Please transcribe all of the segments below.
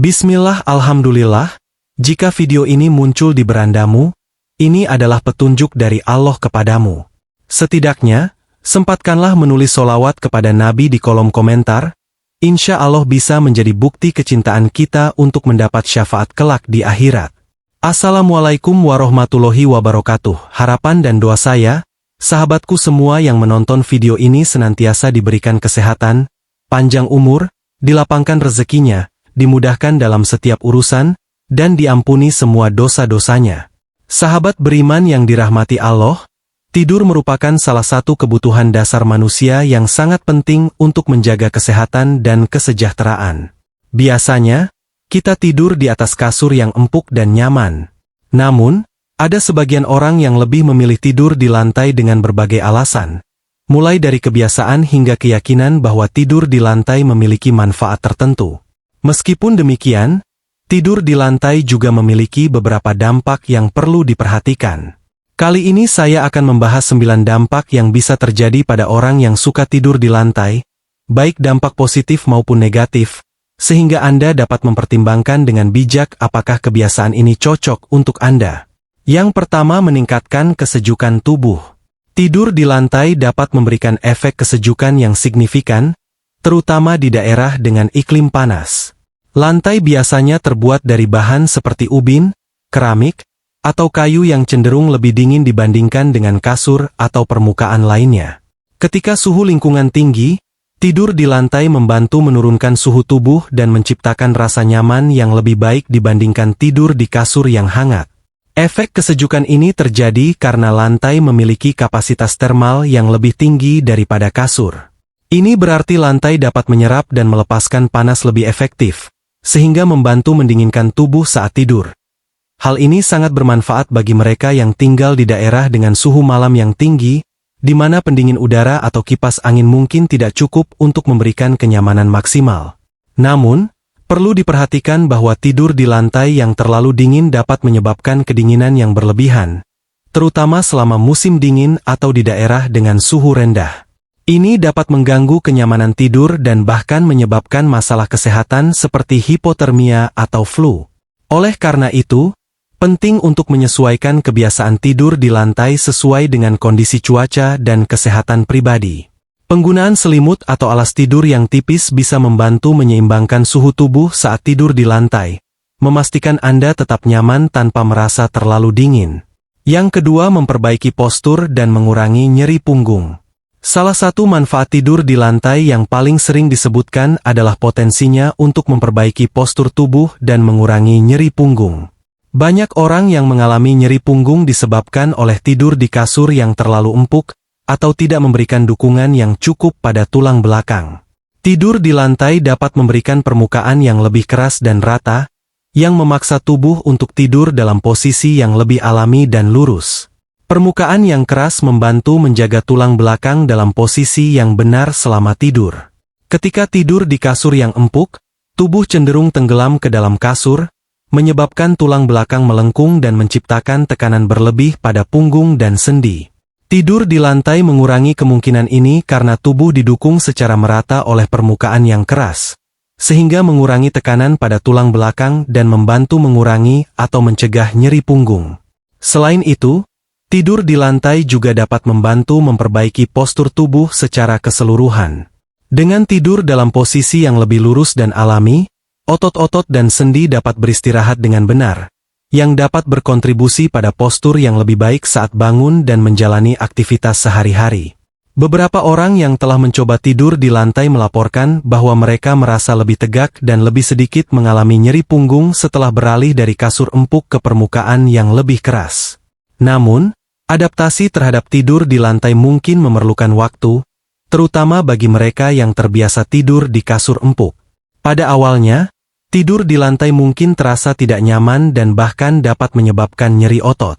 Bismillah, alhamdulillah, jika video ini muncul di berandamu, ini adalah petunjuk dari Allah kepadamu. Setidaknya, sempatkanlah menulis solawat kepada Nabi di kolom komentar, insya Allah bisa menjadi bukti kecintaan kita untuk mendapat syafaat kelak di akhirat. Assalamualaikum warahmatullahi wabarakatuh. Harapan dan doa saya, sahabatku semua yang menonton video ini senantiasa diberikan kesehatan, panjang umur, dilapangkan rezekinya, dimudahkan dalam setiap urusan, dan diampuni semua dosa-dosanya. Sahabat beriman yang dirahmati Allah, tidur merupakan salah satu kebutuhan dasar manusia yang sangat penting untuk menjaga kesehatan dan kesejahteraan. Biasanya, kita tidur di atas kasur yang empuk dan nyaman. Namun, ada sebagian orang yang lebih memilih tidur di lantai dengan berbagai alasan. Mulai dari kebiasaan hingga keyakinan bahwa tidur di lantai memiliki manfaat tertentu. Meskipun demikian, tidur di lantai juga memiliki beberapa dampak yang perlu diperhatikan. Kali ini saya akan membahas 9 dampak yang bisa terjadi pada orang yang suka tidur di lantai, baik dampak positif maupun negatif, sehingga Anda dapat mempertimbangkan dengan bijak apakah kebiasaan ini cocok untuk Anda. Yang pertama, meningkatkan kesejukan tubuh. Tidur di lantai dapat memberikan efek kesejukan yang signifikan, terutama di daerah dengan iklim panas. Lantai biasanya terbuat dari bahan seperti ubin, keramik, atau kayu yang cenderung lebih dingin dibandingkan dengan kasur atau permukaan lainnya. Ketika suhu lingkungan tinggi, tidur di lantai membantu menurunkan suhu tubuh dan menciptakan rasa nyaman yang lebih baik dibandingkan tidur di kasur yang hangat. Efek kesejukan ini terjadi karena lantai memiliki kapasitas termal yang lebih tinggi daripada kasur. Ini berarti lantai dapat menyerap dan melepaskan panas lebih efektif, sehingga membantu mendinginkan tubuh saat tidur. Hal ini sangat bermanfaat bagi mereka yang tinggal di daerah dengan suhu malam yang tinggi, di mana pendingin udara atau kipas angin mungkin tidak cukup untuk memberikan kenyamanan maksimal. Namun, perlu diperhatikan bahwa tidur di lantai yang terlalu dingin dapat menyebabkan kedinginan yang berlebihan, terutama selama musim dingin atau di daerah dengan suhu rendah. Ini dapat mengganggu kenyamanan tidur dan bahkan menyebabkan masalah kesehatan seperti hipotermia atau flu. Oleh karena itu, penting untuk menyesuaikan kebiasaan tidur di lantai sesuai dengan kondisi cuaca dan kesehatan pribadi. Penggunaan selimut atau alas tidur yang tipis bisa membantu menyeimbangkan suhu tubuh saat tidur di lantai, memastikan Anda tetap nyaman tanpa merasa terlalu dingin. Yang kedua, memperbaiki postur dan mengurangi nyeri punggung. Salah satu manfaat tidur di lantai yang paling sering disebutkan adalah potensinya untuk memperbaiki postur tubuh dan mengurangi nyeri punggung. Banyak orang yang mengalami nyeri punggung disebabkan oleh tidur di kasur yang terlalu empuk, atau tidak memberikan dukungan yang cukup pada tulang belakang. Tidur di lantai dapat memberikan permukaan yang lebih keras dan rata, yang memaksa tubuh untuk tidur dalam posisi yang lebih alami dan lurus. Permukaan yang keras membantu menjaga tulang belakang dalam posisi yang benar selama tidur. Ketika tidur di kasur yang empuk, tubuh cenderung tenggelam ke dalam kasur, menyebabkan tulang belakang melengkung dan menciptakan tekanan berlebih pada punggung dan sendi. Tidur di lantai mengurangi kemungkinan ini karena tubuh didukung secara merata oleh permukaan yang keras, sehingga mengurangi tekanan pada tulang belakang dan membantu mengurangi atau mencegah nyeri punggung. Selain itu, tidur di lantai juga dapat membantu memperbaiki postur tubuh secara keseluruhan. Dengan tidur dalam posisi yang lebih lurus dan alami, otot-otot dan sendi dapat beristirahat dengan benar, yang dapat berkontribusi pada postur yang lebih baik saat bangun dan menjalani aktivitas sehari-hari. Beberapa orang yang telah mencoba tidur di lantai melaporkan bahwa mereka merasa lebih tegak dan lebih sedikit mengalami nyeri punggung setelah beralih dari kasur empuk ke permukaan yang lebih keras. Namun, adaptasi terhadap tidur di lantai mungkin memerlukan waktu, terutama bagi mereka yang terbiasa tidur di kasur empuk. Pada awalnya, tidur di lantai mungkin terasa tidak nyaman dan bahkan dapat menyebabkan nyeri otot.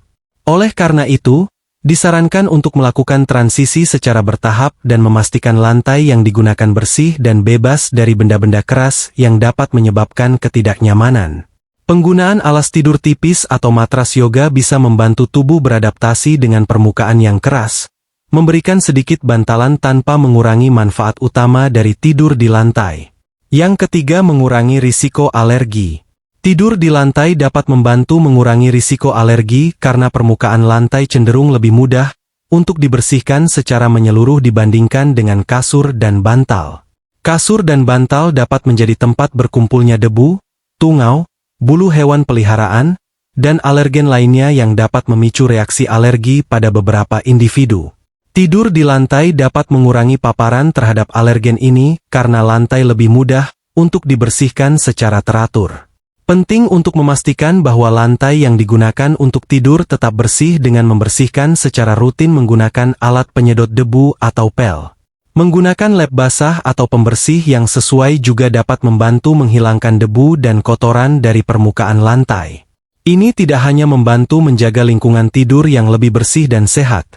Oleh karena itu, disarankan untuk melakukan transisi secara bertahap dan memastikan lantai yang digunakan bersih dan bebas dari benda-benda keras yang dapat menyebabkan ketidaknyamanan. Penggunaan alas tidur tipis atau matras yoga bisa membantu tubuh beradaptasi dengan permukaan yang keras, memberikan sedikit bantalan tanpa mengurangi manfaat utama dari tidur di lantai. Yang ketiga, mengurangi risiko alergi. Tidur di lantai dapat membantu mengurangi risiko alergi karena permukaan lantai cenderung lebih mudah untuk dibersihkan secara menyeluruh dibandingkan dengan kasur dan bantal. Kasur dan bantal dapat menjadi tempat berkumpulnya debu, tungau, bulu hewan peliharaan, dan alergen lainnya yang dapat memicu reaksi alergi pada beberapa individu. Tidur di lantai dapat mengurangi paparan terhadap alergen ini karena lantai lebih mudah untuk dibersihkan secara teratur. Penting untuk memastikan bahwa lantai yang digunakan untuk tidur tetap bersih dengan membersihkan secara rutin menggunakan alat penyedot debu atau pel. Menggunakan lap basah atau pembersih yang sesuai juga dapat membantu menghilangkan debu dan kotoran dari permukaan lantai. Ini tidak hanya membantu menjaga lingkungan tidur yang lebih bersih dan sehat,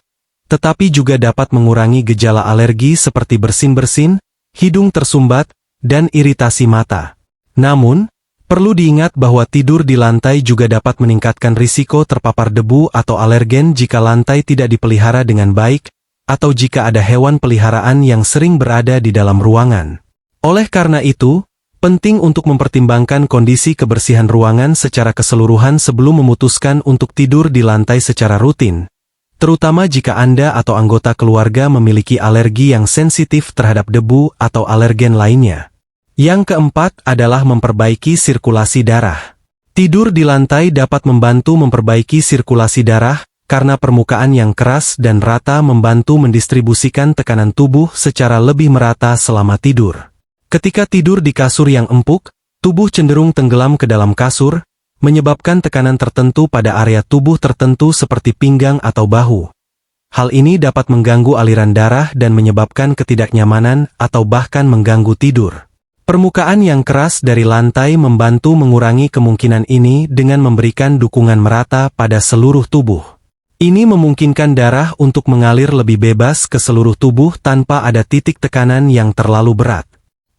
tetapi juga dapat mengurangi gejala alergi seperti bersin-bersin, hidung tersumbat, dan iritasi mata. Namun, perlu diingat bahwa tidur di lantai juga dapat meningkatkan risiko terpapar debu atau alergen jika lantai tidak dipelihara dengan baik, atau jika ada hewan peliharaan yang sering berada di dalam ruangan. Oleh karena itu, penting untuk mempertimbangkan kondisi kebersihan ruangan secara keseluruhan sebelum memutuskan untuk tidur di lantai secara rutin, terutama jika Anda atau anggota keluarga memiliki alergi yang sensitif terhadap debu atau alergen lainnya. Yang keempat adalah memperbaiki sirkulasi darah. Tidur di lantai dapat membantu memperbaiki sirkulasi darah, karena permukaan yang keras dan rata membantu mendistribusikan tekanan tubuh secara lebih merata selama tidur. Ketika tidur di kasur yang empuk, tubuh cenderung tenggelam ke dalam kasur, menyebabkan tekanan tertentu pada area tubuh tertentu seperti pinggang atau bahu. Hal ini dapat mengganggu aliran darah dan menyebabkan ketidaknyamanan atau bahkan mengganggu tidur. Permukaan yang keras dari lantai membantu mengurangi kemungkinan ini dengan memberikan dukungan merata pada seluruh tubuh. Ini memungkinkan darah untuk mengalir lebih bebas ke seluruh tubuh tanpa ada titik tekanan yang terlalu berat.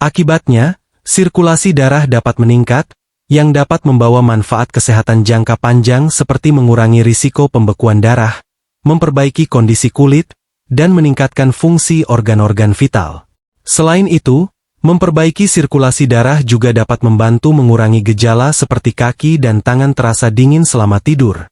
Akibatnya, sirkulasi darah dapat meningkat, yang dapat membawa manfaat kesehatan jangka panjang seperti mengurangi risiko pembekuan darah, memperbaiki kondisi kulit, dan meningkatkan fungsi organ-organ vital. Selain itu, memperbaiki sirkulasi darah juga dapat membantu mengurangi gejala seperti kaki dan tangan terasa dingin selama tidur,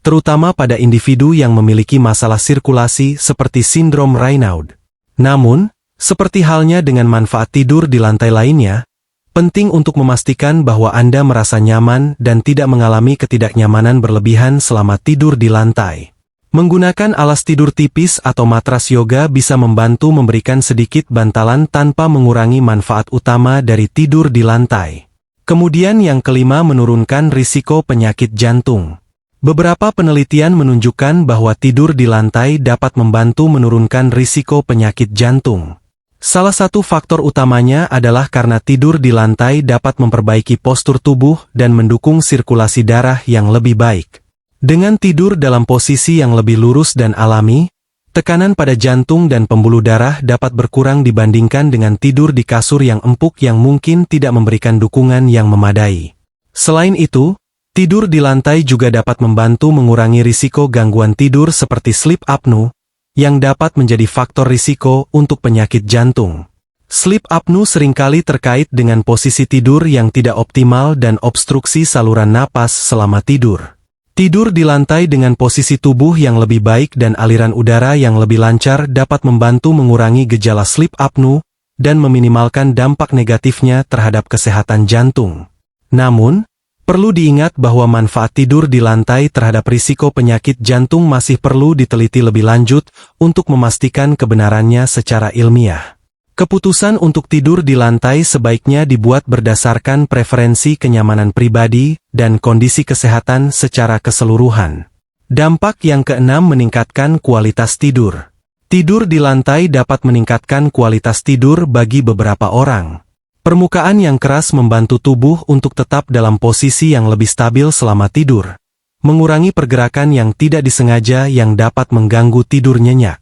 terutama pada individu yang memiliki masalah sirkulasi seperti sindrom Raynaud. Namun, seperti halnya dengan manfaat tidur di lantai lainnya, penting untuk memastikan bahwa Anda merasa nyaman dan tidak mengalami ketidaknyamanan berlebihan selama tidur di lantai. Menggunakan alas tidur tipis atau matras yoga bisa membantu memberikan sedikit bantalan tanpa mengurangi manfaat utama dari tidur di lantai. Kemudian yang kelima, menurunkan risiko penyakit jantung. Beberapa penelitian menunjukkan bahwa tidur di lantai dapat membantu menurunkan risiko penyakit jantung. Salah satu faktor utamanya adalah karena tidur di lantai dapat memperbaiki postur tubuh dan mendukung sirkulasi darah yang lebih baik. Dengan tidur dalam posisi yang lebih lurus dan alami, tekanan pada jantung dan pembuluh darah dapat berkurang dibandingkan dengan tidur di kasur yang empuk yang mungkin tidak memberikan dukungan yang memadai. Selain itu, tidur di lantai juga dapat membantu mengurangi risiko gangguan tidur seperti sleep apnea, yang dapat menjadi faktor risiko untuk penyakit jantung. Sleep apnea seringkali terkait dengan posisi tidur yang tidak optimal dan obstruksi saluran napas selama tidur. Tidur di lantai dengan posisi tubuh yang lebih baik dan aliran udara yang lebih lancar dapat membantu mengurangi gejala sleep apnea dan meminimalkan dampak negatifnya terhadap kesehatan jantung. Namun, perlu diingat bahwa manfaat tidur di lantai terhadap risiko penyakit jantung masih perlu diteliti lebih lanjut untuk memastikan kebenarannya secara ilmiah. Keputusan untuk tidur di lantai sebaiknya dibuat berdasarkan preferensi kenyamanan pribadi dan kondisi kesehatan secara keseluruhan. Dampak yang keenam, meningkatkan kualitas tidur. Tidur di lantai dapat meningkatkan kualitas tidur bagi beberapa orang. Permukaan yang keras membantu tubuh untuk tetap dalam posisi yang lebih stabil selama tidur, mengurangi pergerakan yang tidak disengaja yang dapat mengganggu tidur nyenyak.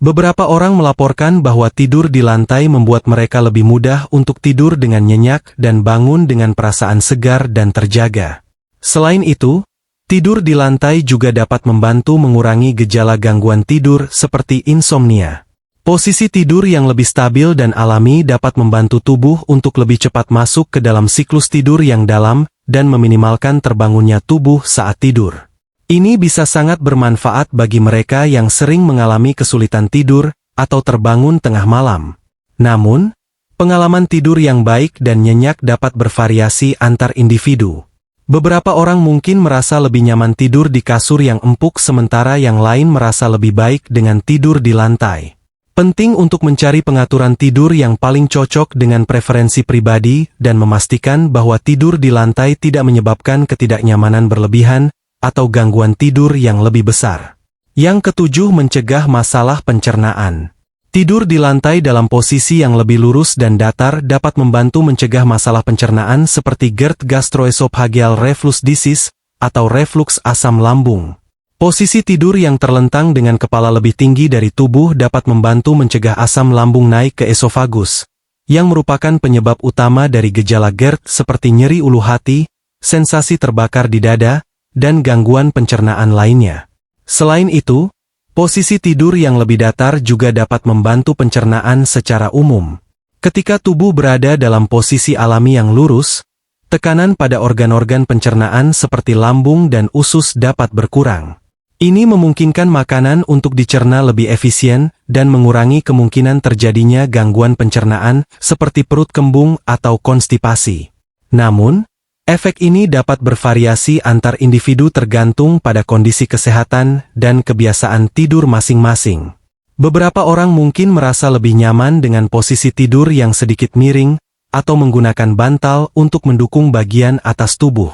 Beberapa orang melaporkan bahwa tidur di lantai membuat mereka lebih mudah untuk tidur dengan nyenyak dan bangun dengan perasaan segar dan terjaga. Selain itu, tidur di lantai juga dapat membantu mengurangi gejala gangguan tidur seperti insomnia. Posisi tidur yang lebih stabil dan alami dapat membantu tubuh untuk lebih cepat masuk ke dalam siklus tidur yang dalam dan meminimalkan terbangunnya tubuh saat tidur. Ini bisa sangat bermanfaat bagi mereka yang sering mengalami kesulitan tidur atau terbangun tengah malam. Namun, pengalaman tidur yang baik dan nyenyak dapat bervariasi antar individu. Beberapa orang mungkin merasa lebih nyaman tidur di kasur yang empuk sementara yang lain merasa lebih baik dengan tidur di lantai. Penting untuk mencari pengaturan tidur yang paling cocok dengan preferensi pribadi dan memastikan bahwa tidur di lantai tidak menyebabkan ketidaknyamanan berlebihan atau gangguan tidur yang lebih besar. Yang ketujuh, mencegah masalah pencernaan. Tidur di lantai dalam posisi yang lebih lurus dan datar dapat membantu mencegah masalah pencernaan seperti GERD gastroesophageal reflux disease atau reflux asam lambung. Posisi tidur yang terlentang dengan kepala lebih tinggi dari tubuh dapat membantu mencegah asam lambung naik ke esofagus, yang merupakan penyebab utama dari gejala GERD seperti nyeri ulu hati, sensasi terbakar di dada, dan gangguan pencernaan lainnya. Selain itu, posisi tidur yang lebih datar juga dapat membantu pencernaan secara umum. Ketika tubuh berada dalam posisi alami yang lurus, tekanan pada organ-organ pencernaan seperti lambung dan usus dapat berkurang. Ini memungkinkan makanan untuk dicerna lebih efisien dan mengurangi kemungkinan terjadinya gangguan pencernaan seperti perut kembung atau konstipasi. Namun, efek ini dapat bervariasi antar individu tergantung pada kondisi kesehatan dan kebiasaan tidur masing-masing. Beberapa orang mungkin merasa lebih nyaman dengan posisi tidur yang sedikit miring atau menggunakan bantal untuk mendukung bagian atas tubuh.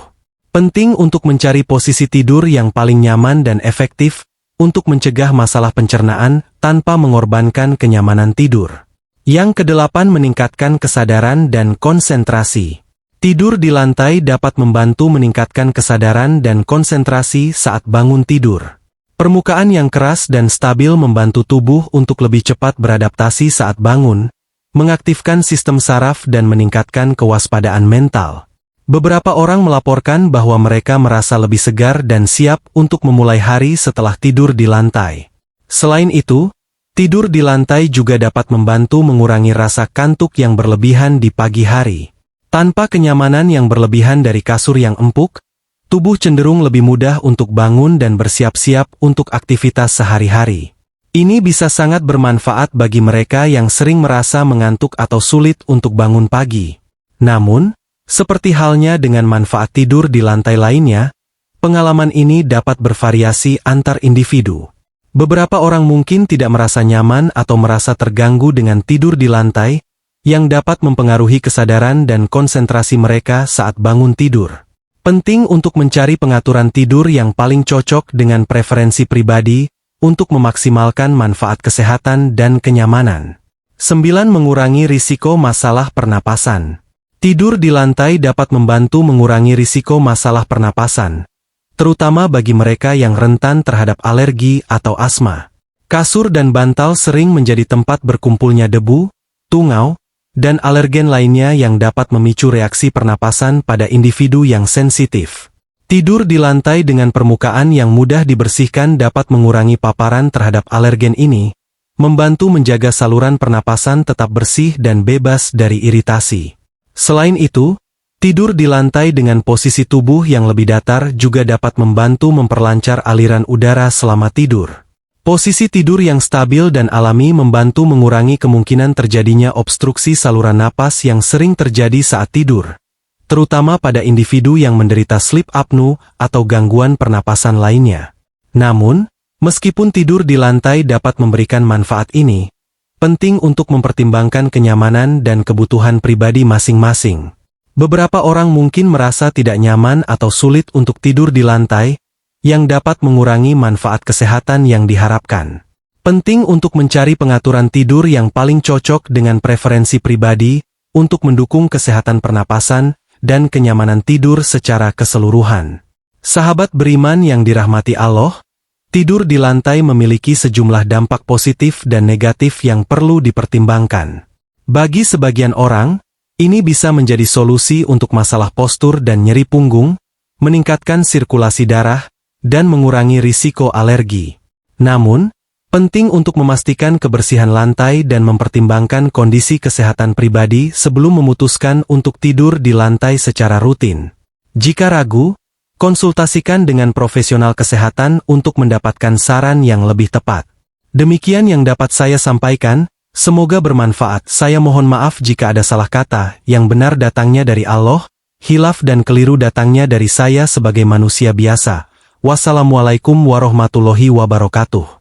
Penting untuk mencari posisi tidur yang paling nyaman dan efektif untuk mencegah masalah pencernaan tanpa mengorbankan kenyamanan tidur. Yang kedelapan, meningkatkan kesadaran dan konsentrasi. Tidur di lantai dapat membantu meningkatkan kesadaran dan konsentrasi saat bangun tidur. Permukaan yang keras dan stabil membantu tubuh untuk lebih cepat beradaptasi saat bangun, mengaktifkan sistem saraf dan meningkatkan kewaspadaan mental. Beberapa orang melaporkan bahwa mereka merasa lebih segar dan siap untuk memulai hari setelah tidur di lantai. Selain itu, tidur di lantai juga dapat membantu mengurangi rasa kantuk yang berlebihan di pagi hari. Tanpa kenyamanan yang berlebihan dari kasur yang empuk, tubuh cenderung lebih mudah untuk bangun dan bersiap-siap untuk aktivitas sehari-hari. Ini bisa sangat bermanfaat bagi mereka yang sering merasa mengantuk atau sulit untuk bangun pagi. Namun, seperti halnya dengan manfaat tidur di lantai lainnya, pengalaman ini dapat bervariasi antar individu. Beberapa orang mungkin tidak merasa nyaman atau merasa terganggu dengan tidur di lantai, yang dapat mempengaruhi kesadaran dan konsentrasi mereka saat bangun tidur. Penting untuk mencari pengaturan tidur yang paling cocok dengan preferensi pribadi untuk memaksimalkan manfaat kesehatan dan kenyamanan. 9. Mengurangi risiko masalah pernapasan. Tidur di lantai dapat membantu mengurangi risiko masalah pernapasan, terutama bagi mereka yang rentan terhadap alergi atau asma. Kasur dan bantal sering menjadi tempat berkumpulnya debu, tungau, dan alergen lainnya yang dapat memicu reaksi pernapasan pada individu yang sensitif. Tidur di lantai dengan permukaan yang mudah dibersihkan dapat mengurangi paparan terhadap alergen ini, membantu menjaga saluran pernapasan tetap bersih dan bebas dari iritasi. Selain itu, tidur di lantai dengan posisi tubuh yang lebih datar juga dapat membantu memperlancar aliran udara selama tidur. Posisi tidur yang stabil dan alami membantu mengurangi kemungkinan terjadinya obstruksi saluran napas yang sering terjadi saat tidur, terutama pada individu yang menderita sleep apnea atau gangguan pernapasan lainnya. Namun, meskipun tidur di lantai dapat memberikan manfaat ini, penting untuk mempertimbangkan kenyamanan dan kebutuhan pribadi masing-masing. Beberapa orang mungkin merasa tidak nyaman atau sulit untuk tidur di lantai, yang dapat mengurangi manfaat kesehatan yang diharapkan. Penting untuk mencari pengaturan tidur yang paling cocok dengan preferensi pribadi untuk mendukung kesehatan pernapasan dan kenyamanan tidur secara keseluruhan. Sahabat beriman yang dirahmati Allah, tidur di lantai memiliki sejumlah dampak positif dan negatif yang perlu dipertimbangkan. Bagi sebagian orang, ini bisa menjadi solusi untuk masalah postur dan nyeri punggung, meningkatkan sirkulasi darah, dan mengurangi risiko alergi. Namun, Penting untuk memastikan kebersihan lantai dan mempertimbangkan kondisi kesehatan pribadi sebelum memutuskan untuk tidur di lantai secara rutin. Jika ragu, konsultasikan dengan profesional kesehatan untuk mendapatkan saran yang lebih tepat. Demikian yang dapat saya sampaikan, semoga bermanfaat. Saya mohon maaf jika ada salah kata, yang benar datangnya dari Allah, hilaf dan keliru datangnya dari saya sebagai manusia biasa. Wassalamualaikum warahmatullahi wabarakatuh.